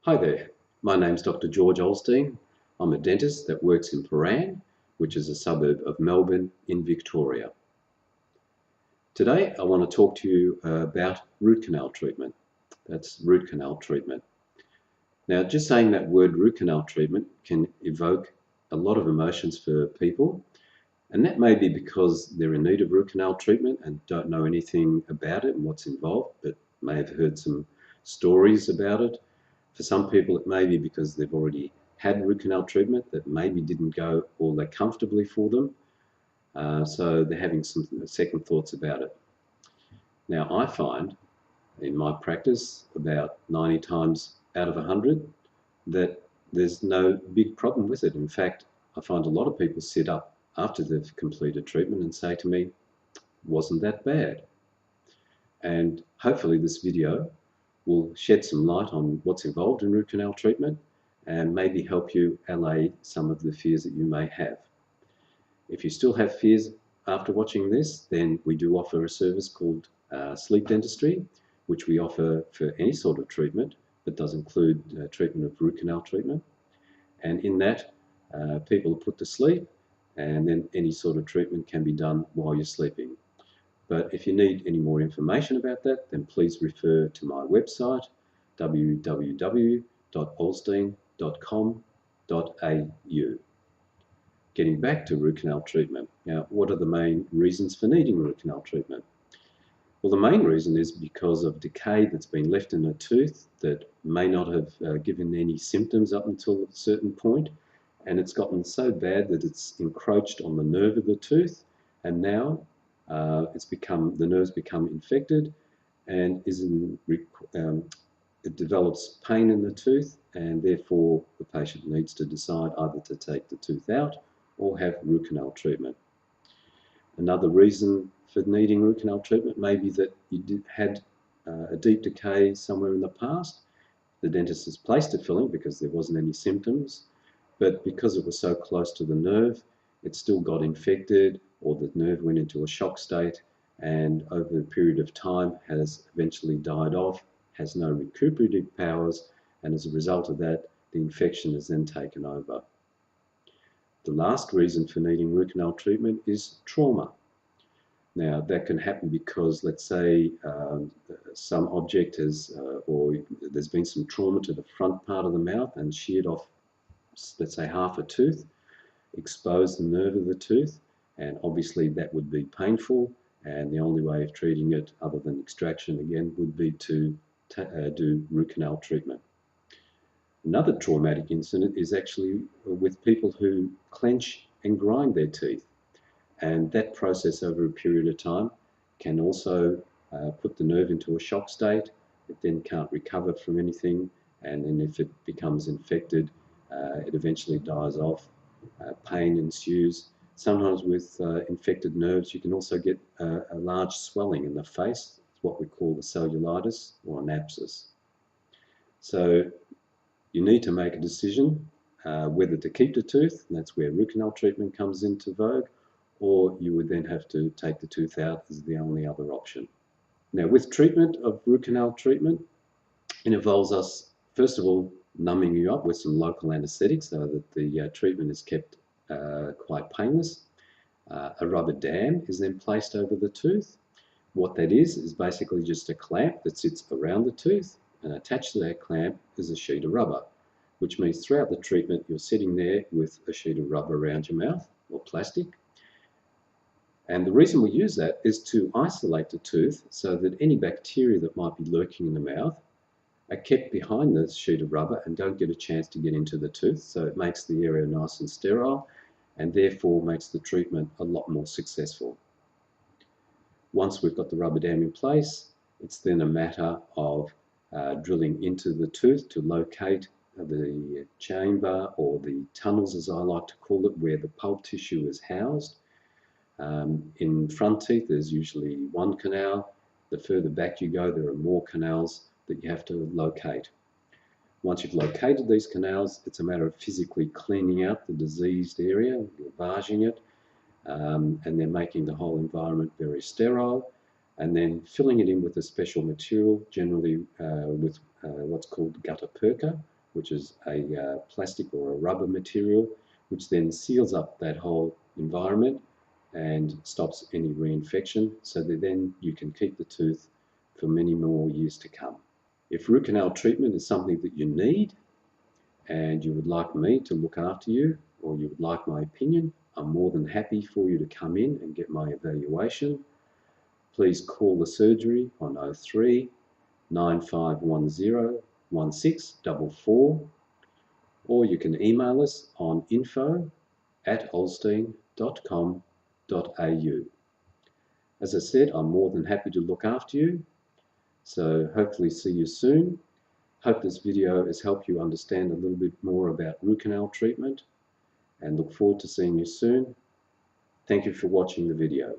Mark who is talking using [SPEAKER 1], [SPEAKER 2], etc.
[SPEAKER 1] Hi there, my name's Dr. George Olstein. I'm a dentist that works in Prahran, which is a suburb of Melbourne in Victoria. Today I want to talk to you about root canal treatment. That's root canal treatment. Now, just saying that word root canal treatment can evoke a lot of emotions for people, and that may be because they're in need of root canal treatment and don't know anything about it and what's involved, but may have heard some stories about it. For some people, it may be because they've already had root canal treatment that maybe didn't go all that comfortably for them. So they're having some second thoughts about it. Now, I find in my practice about 90 times out of 100 that there's no big problem with it. In fact, I find a lot of people sit up after they've completed treatment and say to me, wasn't that bad? And hopefully this video will shed some light on what's involved in root canal treatment and maybe help you allay some of the fears that you may have. If you still have fears after watching this, then we do offer a service called sleep dentistry, which we offer for any sort of treatment, but does include treatment of root canal treatment. And in that, people are put to sleep, and then any sort of treatment can be done while you're sleeping. But if you need any more information about that, then please refer to my website, www.olstein.com.au. Getting back to root canal treatment. Now, what are the main reasons for needing root canal treatment? Well, the main reason is because of decay that's been left in a tooth that may not have given any symptoms up until a certain point, and it's gotten so bad that it's encroached on the nerve of the tooth, and now the nerves become infected and it develops pain in the tooth, and therefore the patient needs to decide either to take the tooth out or have root canal treatment. Another reason for needing root canal treatment may be that you had a deep decay somewhere in the past. The dentist has placed a filling because there wasn't any symptoms, but because it was so close to the nerve, it still got infected, or the nerve went into a shock state, and over a period of time has eventually died off, has no recuperative powers, and as a result of that, the infection is then taken over. The last reason for needing root canal treatment is trauma. Now, that can happen because, let's say, some object has, or there's been some trauma to the front part of the mouth and sheared off, let's say, half a tooth, exposed the nerve of the tooth, and obviously that would be painful, and the only way of treating it other than extraction again would be to do root canal treatment. Another traumatic incident is actually with people who clench and grind their teeth, and that process over a period of time can also put the nerve into a shock state. It then can't recover from anything, and then if it becomes infected, it eventually dies off. Pain ensues. Sometimes with infected nerves, you can also get a large swelling in the face. It's what we call the cellulitis or an abscess. So you need to make a decision whether to keep the tooth, and that's where root canal treatment comes into vogue, or you would then have to take the tooth out as the only other option. Now, with treatment of root canal treatment, it involves us, first of all, numbing you up with some local anaesthetic so that the treatment is kept quite painless. A rubber dam is then placed over the tooth. What that is basically just a clamp that sits around the tooth, and attached to that clamp is a sheet of rubber, which means throughout the treatment you're sitting there with a sheet of rubber around your mouth, or plastic. And the reason we use that is to isolate the tooth so that any bacteria that might be lurking in the mouth are kept behind the sheet of rubber and don't get a chance to get into the tooth. So it makes the area nice and sterile, and therefore makes the treatment a lot more successful. Once we've got the rubber dam in place, it's then a matter of drilling into the tooth to locate the chamber, or the tunnels as I like to call it, where the pulp tissue is housed. In front teeth, there's usually one canal. The further back you go, there are more canals that you have to locate. Once you've located these canals, it's a matter of physically cleaning out the diseased area, lavaging it, and then making the whole environment very sterile, and then filling it in with a special material, generally with what's called gutta perca, which is a plastic or a rubber material, which then seals up that whole environment and stops any reinfection, so that then you can keep the tooth for many more years to come. If root canal treatment is something that you need and you would like me to look after you, or you would like my opinion, I'm more than happy for you to come in and get my evaluation. Please call the surgery on 03 9510 1644, or you can email us on info@olstein.com.au. As I said, I'm more than happy to look after you, so hopefully see you soon. Hope this video has helped you understand a little bit more about root canal treatment, and look forward to seeing you soon. Thank you for watching the video.